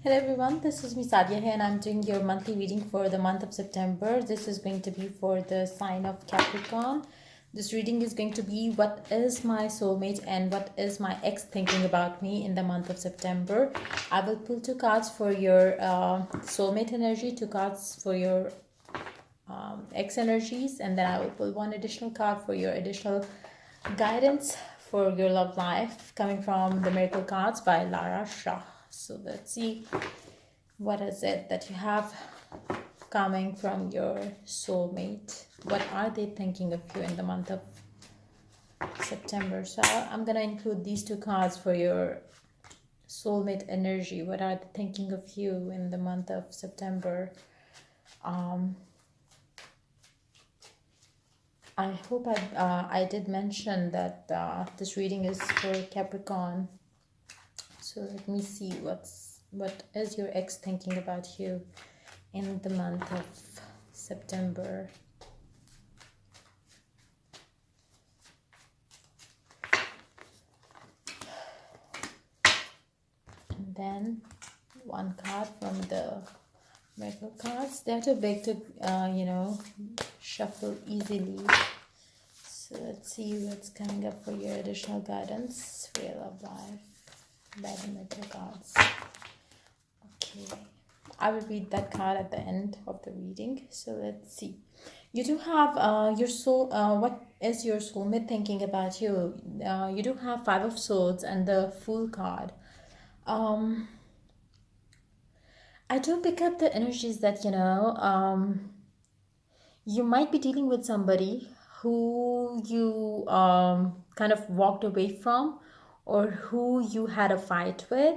Hello everyone, this is me Sadia here and I'm doing your monthly reading for the month of September. This is going to be for the sign of Capricorn. This reading is going to be what is my soulmate and what is my ex thinking about me in the month of September. I will pull two cards for your soulmate energy, two cards for your ex energies, and then I will pull one additional card for your additional guidance for your love life coming from the Miracle Cards by Lara Shah. So let's see what is it that you have coming from your soulmate. What are they thinking of you in the month of September? So I'm gonna include these two cards for your soulmate energy. What are they thinking of you in the month of September? I hope I did mention that this reading is for Capricorn. So let me see what is your ex thinking about you in the month of September. And then one card from the Miracle Cards. They're too big to shuffle easily. So let's see what's coming up for your additional guidance for your love life by the Miracle Cards. Okay, I will read that card at the end of the reading. So let's see. You do have your soul. What is your soulmate thinking about you? You do have Five of Swords and the Fool card. I do pick up the energies that you might be dealing with somebody who you kind of walked away from, or who you had a fight with,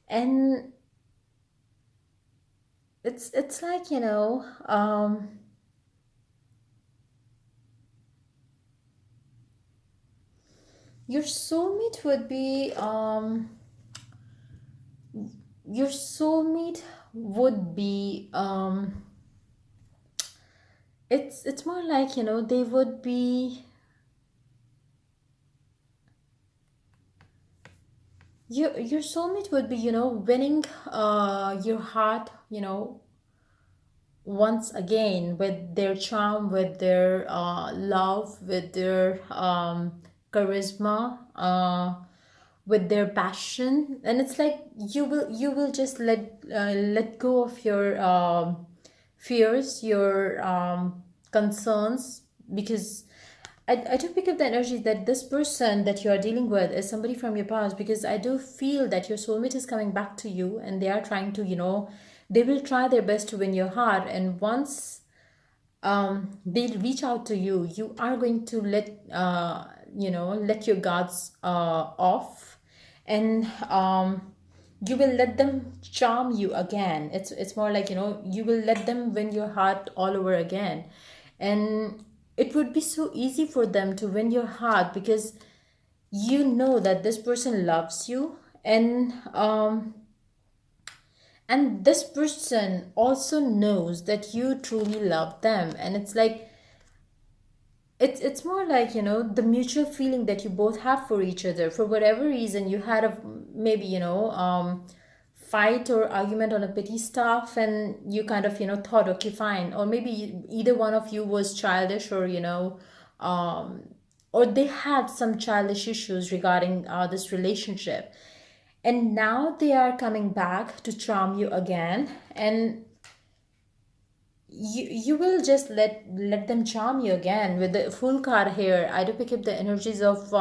and it's like your soulmate would be your soulmate would be it's more like they would be your soulmate would be winning your heart once again with their charm, with their love, with their charisma, with their passion. And it's like you will just let go of your fears, your concerns, because I do pick up the energy that this person that you are dealing with is somebody from your past, because I do feel that your soulmate is coming back to you and they are trying to they will try their best to win your heart. And once they reach out to you, you are going to let your guards off, and you will let them charm you again. It's more like you will let them win your heart all over again. And it would be so easy for them to win your heart because you know that this person loves you, and this person also knows that you truly love them. And it's like it's more like the mutual feeling that you both have for each other. For whatever reason, you had a maybe fight or argument on a petty stuff, and you kind of thought, okay, fine. Or maybe either one of you was childish, or or they had some childish issues regarding this relationship, and now they are coming back to charm you again. And you will just let them charm you again. With the Full card here, I do pick up the energies of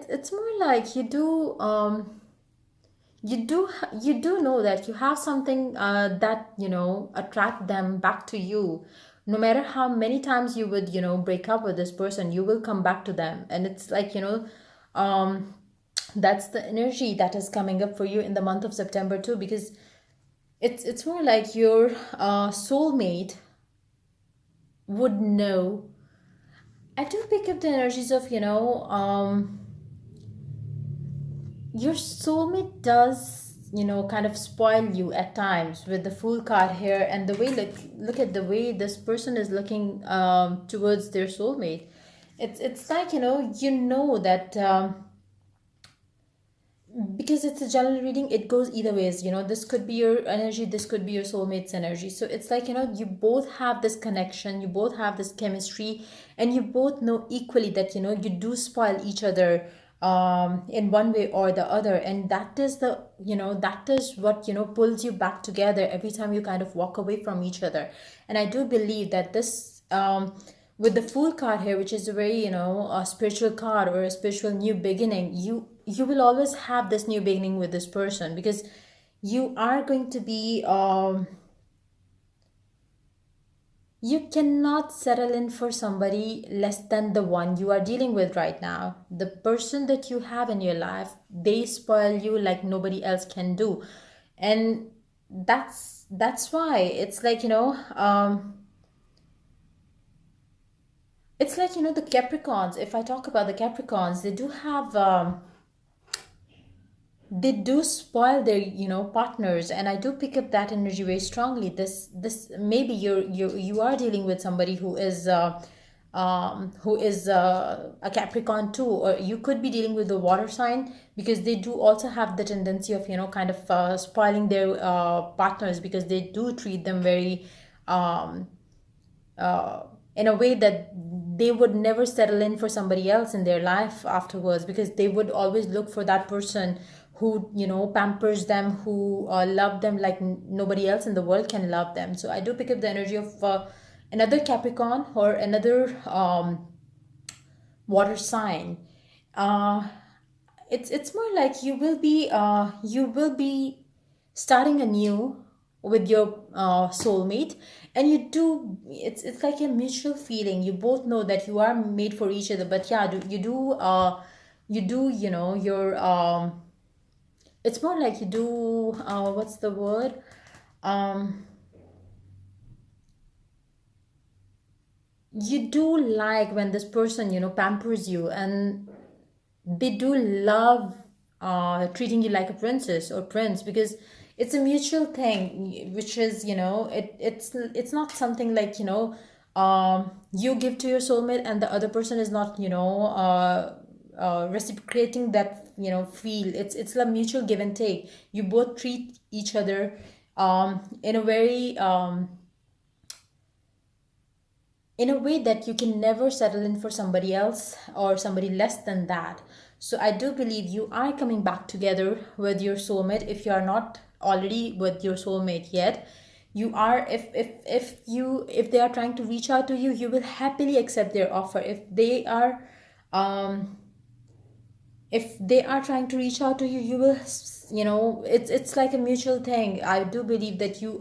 it's more like you do know that you have something that attract them back to you. No matter how many times you would break up with this person, you will come back to them. And it's like that's the energy that is coming up for you in the month of September too, because it's more like your soulmate would know. I do pick up the energies of your soulmate does kind of spoil you at times with the Fool card here. And the way, look at the way this person is looking towards their soulmate. It's like, that, because it's a general reading, it goes either ways. This could be your energy, this could be your soulmate's energy. So it's like, you both have this connection, you both have this chemistry, and you both know equally that, you do spoil each other in one way or the other. And that is what, pulls you back together every time you kind of walk away from each other. And I do believe that this, with the Fool card here, which is a very, a spiritual card or a spiritual new beginning, you will always have this new beginning with this person, because you are going to be, you cannot settle in for somebody less than the one you are dealing with right now. The person that you have in your life, they spoil you like nobody else can do. And that's why it's like, it's like, the Capricorns. If I talk about the Capricorns, they do spoil their, partners. And I do pick up that energy very strongly. This maybe you are dealing with somebody who is a Capricorn too, or you could be dealing with the water sign, because they do also have the tendency of, kind of spoiling their partners, because they do treat them very, um, uh, in a way that they would never settle in for somebody else in their life afterwards, because they would always look for that person who, pampers them, who love them like nobody else in the world can love them. So I do pick up the energy of another Capricorn or another water sign. uh, it's more like you will be starting anew with your soulmate. And it's like a mutual feeling. You both know that you are made for each other. But yeah, your it's more like you do, what's the word, um you do like when this person, pampers you, and they do love treating you like a princess or prince, because it's a mutual thing, which is, it's not something like, you give to your soulmate and the other person is not, reciprocating that, feel. It's a mutual give and take. You both treat each other in a very, in a way that you can never settle in for somebody else or somebody less than that. So I do believe you are coming back together with your soulmate. If you are not already with your soulmate yet, you are. If they are trying to reach out to you, you will happily accept their offer. Um if they are trying to reach out to you, you will, it's like a mutual thing. I do believe that you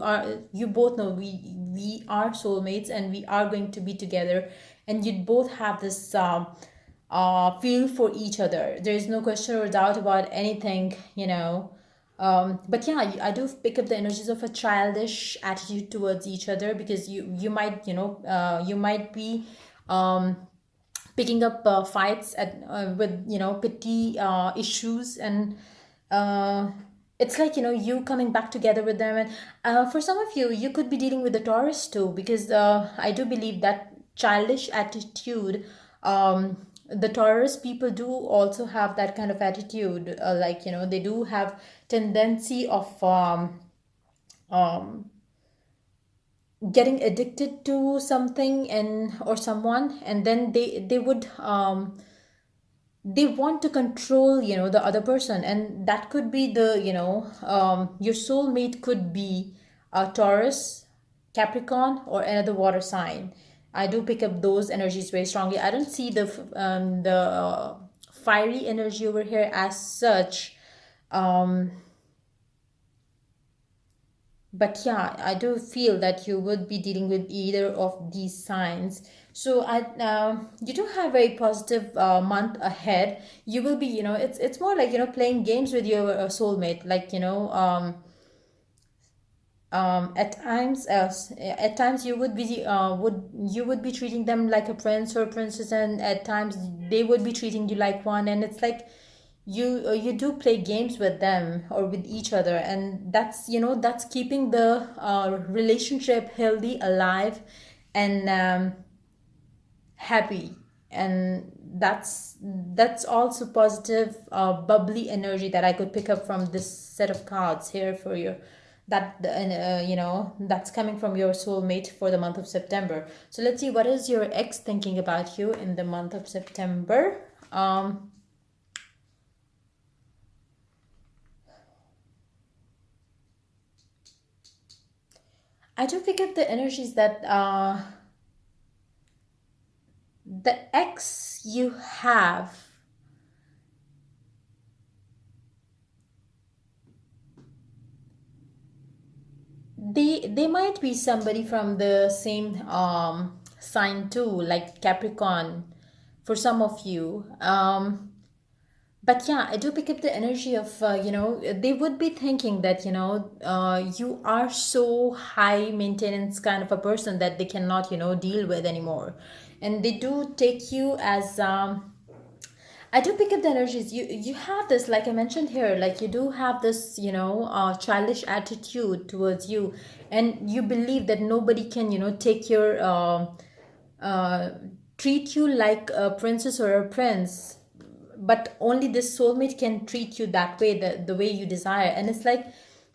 both know we are soulmates and we are going to be together. And you both have this feel for each other. There is no question or doubt about anything, but yeah, I do pick up the energies of a childish attitude towards each other, because you might, you might be um picking up fights with, petty issues. And uh, it's like, you coming back together with them. And for some of you, you could be dealing with the Taurus too, because I do believe that childish attitude, the Taurus people do also have that kind of attitude, like, they do have tendency of um, getting addicted to something and or someone, and then they would, they want to control, the other person. And that could be the, your soulmate could be a Taurus, Capricorn, or another water sign. I do pick up those energies very strongly. I don't see the fiery energy over here as such. um but yeah, I do feel that you would be dealing with either of these signs. So you do have a positive month ahead. You will be, it's more like, playing games with your soulmate, like, at times you would be, would be treating them like a prince or princess, and at times they would be treating you like one. And it's like you do play games with them or with each other, and that's, that's keeping the relationship healthy, alive, and happy. And that's also positive, bubbly energy that I could pick up from this set of cards here for you, that that's coming from your soulmate for the month of September. So let's see, what is your ex thinking about you in the month of September? I do pick up the energies that the ex you have, they might be somebody from the same sign too, like Capricorn for some of you. But yeah, I do pick up the energy of, they would be thinking that, you are so high maintenance kind of a person that they cannot, deal with anymore. And they do take you as, I do pick up the energies. You have this, like I mentioned here, like you do have this, childish attitude towards you, and you believe that nobody can, take your, uh, treat you like a princess or a prince, but only this soulmate can treat you that way, the way you desire. And it's like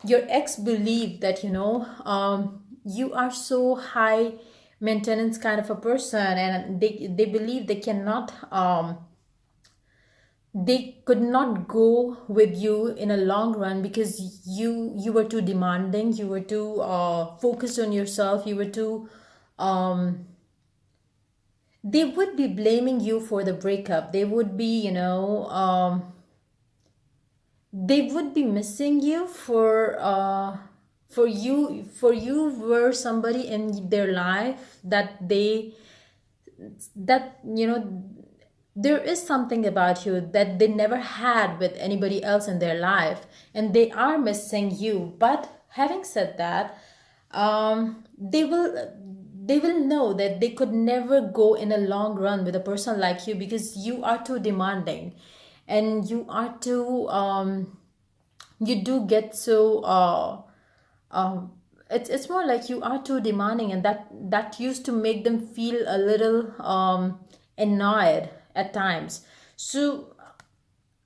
your ex believe that, you are so high maintenance kind of a person, and they believe they could not go with you in a long run because you were too demanding, you were too focused on yourself, you were too um they would be blaming you for the breakup. They would be, they would be missing you for you were somebody in their life that there is something about you that they never had with anybody else in their life, and they are missing you. But having said that, they will know that they could never go in a long run with a person like you because you are too demanding, and you are too you do get so um it's more like you are too demanding, and that used to make them feel a little annoyed at times. So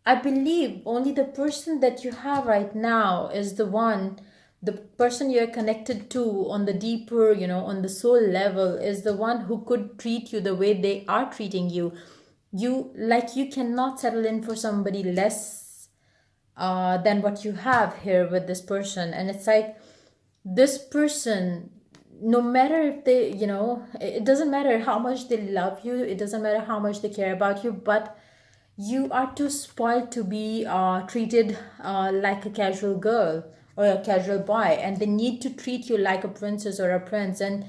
I believe only the person that you have right now is the person you're connected to on the deeper, on the soul level, is the one who could treat you the way they are treating you. You cannot settle in for somebody less than what you have here with this person. And it's like this person, no matter if they, it doesn't matter how much they love you, it doesn't matter how much they care about you, but you are too spoiled to be treated like a casual girl or a casual boy, and they need to treat you like a princess or a prince. And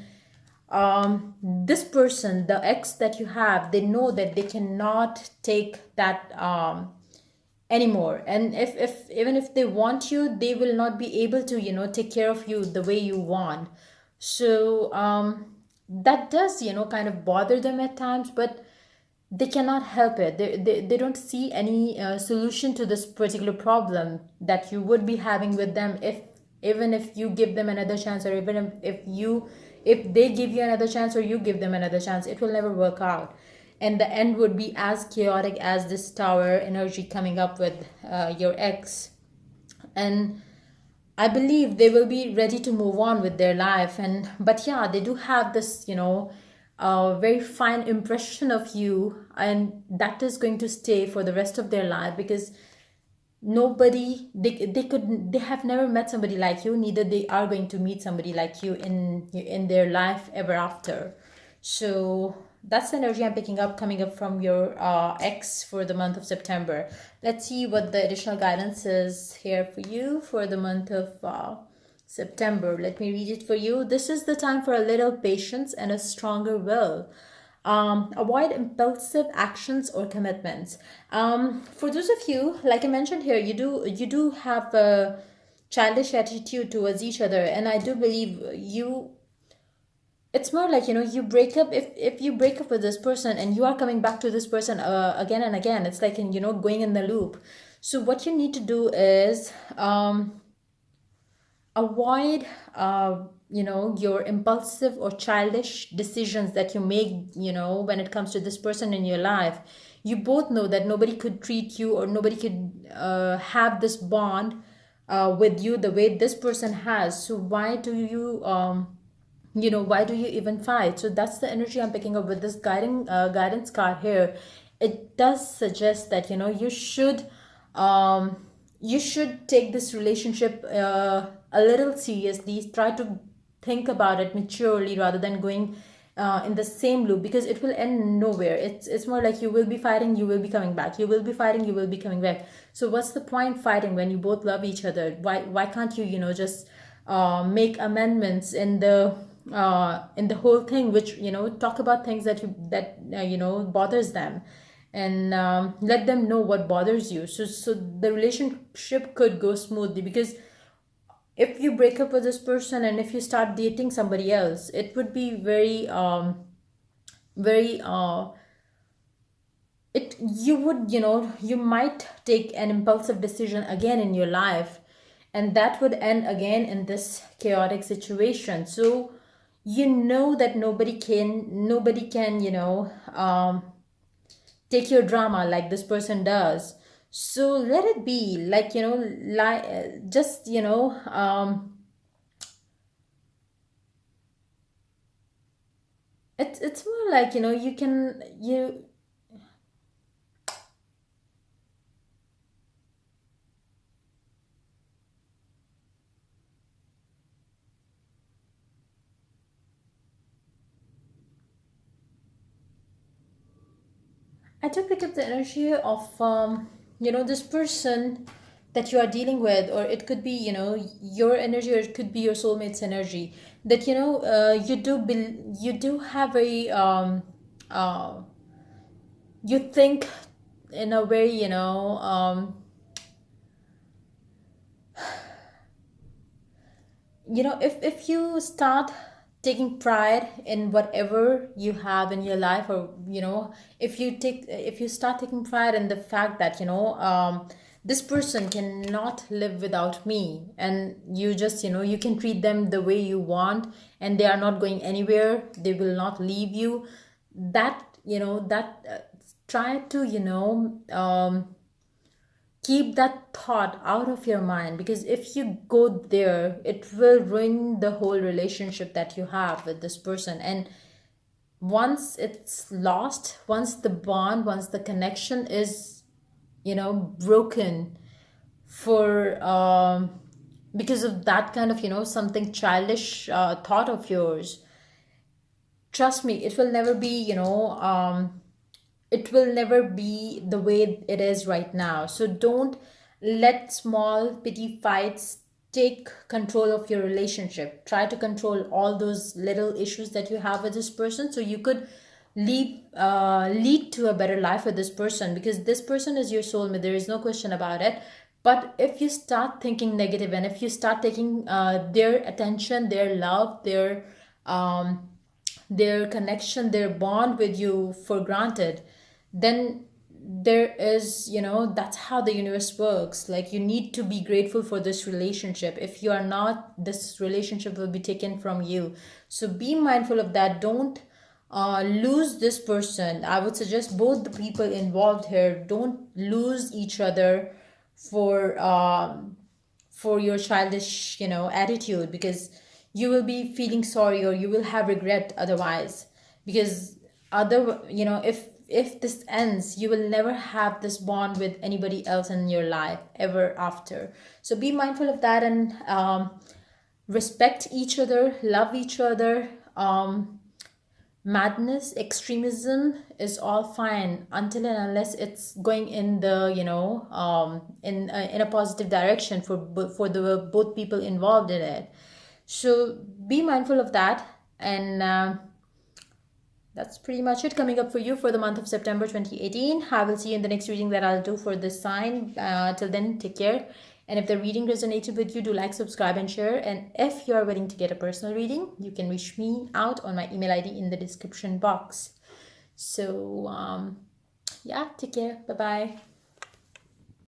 this person, the ex that you have, they know that they cannot take that anymore. And if even if they want you, they will not be able to, take care of you the way you want. So that does, kind of bother them at times, but they cannot help it. They don't see any solution to this particular problem that you would be having with them, if even if you give them another chance, or even if they give you another chance or you give them another chance, it will never work out, and the end would be as chaotic as this tower energy coming up with your ex. And I believe they will be ready to move on with their life. And but yeah, they do have this, very fine impression of you, and that is going to stay for the rest of their life, because nobody they have never met somebody like you, neither they are going to meet somebody like you in their life ever after. So that's the energy I'm picking up, coming up from your ex for the month of September. Let's see what the additional guidance is here for you for the month of September. Let me read it for you. This is the time for a little patience and a stronger will. Avoid impulsive actions or commitments. For those of you, like I mentioned here, you do have a childish attitude towards each other, and I do believe it's more like, you break up. If you break up with this person and you are coming back to this person again and again, it's like, going in the loop. So what you need to do is avoid your impulsive or childish decisions that you make, when it comes to this person in your life. You both know that nobody could treat you, or nobody could have this bond with you the way this person has. So why do you even fight? So that's the energy I'm picking up with this guidance card here. It does suggest that um you should take this relationship a little seriously. Try to think about it maturely rather than going in the same loop, because it will end nowhere. It's more like you will be fighting, you will be coming back, you will be fighting, you will be coming back. So what's the point fighting when you both love each other? Why can't you just make amendments in the whole thing, which talk about things that bothers them, and let them know what bothers you, so the relationship could go smoothly. Because if you break up with this person and if you start dating somebody else, it would be very it you would you might take an impulsive decision again in your life, and that would end again in this chaotic situation. So that nobody can take your drama like this person does. So let it be, like, just it's more like, you can you I do pick up the energy of this person that you are dealing with, or it could be your energy, or it could be your soulmate's energy. That you do have a you think in a very if you start taking pride in whatever you have in your life, or if you start taking pride in the fact that this person cannot live without me, and you just you can treat them the way you want, and they are not going anywhere, they will not leave you, that try to keep that thought out of your mind, because if you go there, it will ruin the whole relationship that you have with this person. And once it's lost, once the bond, once the connection is broken, for because of that kind of something childish thought of yours, trust me, it will never be the way it is right now. So don't let small petty fights take control of your relationship. Try to control all those little issues that you have with this person, so you could lead to a better life with this person, because this person is your soulmate, there is no question about it. But if you start thinking negative, and if you start taking their attention, their love, their connection, their bond with you for granted, then there is, that's how the universe works. Like, you need to be grateful for this relationship. If you are not, this relationship will be taken from you. So be mindful of that. Don't lose this person. I would suggest both the people involved here don't lose each other for your childish attitude, because you will be feeling sorry, or you will have regret otherwise. Because if this ends, you will never have this bond with anybody else in your life ever after. So be mindful of that, and respect each other, love each other. Madness, extremism is all fine until and unless it's going in the in a positive direction for the both people involved in it. So be mindful of that. And that's pretty much it coming up for you for the month of September 2018. I will see you in the next reading that I'll do for this sign. Till then, take care And if the reading resonated with you, do like, subscribe, and share. And if you are willing to get a personal reading, you can reach me out on my email ID in the description box. So, yeah, take care. Bye bye.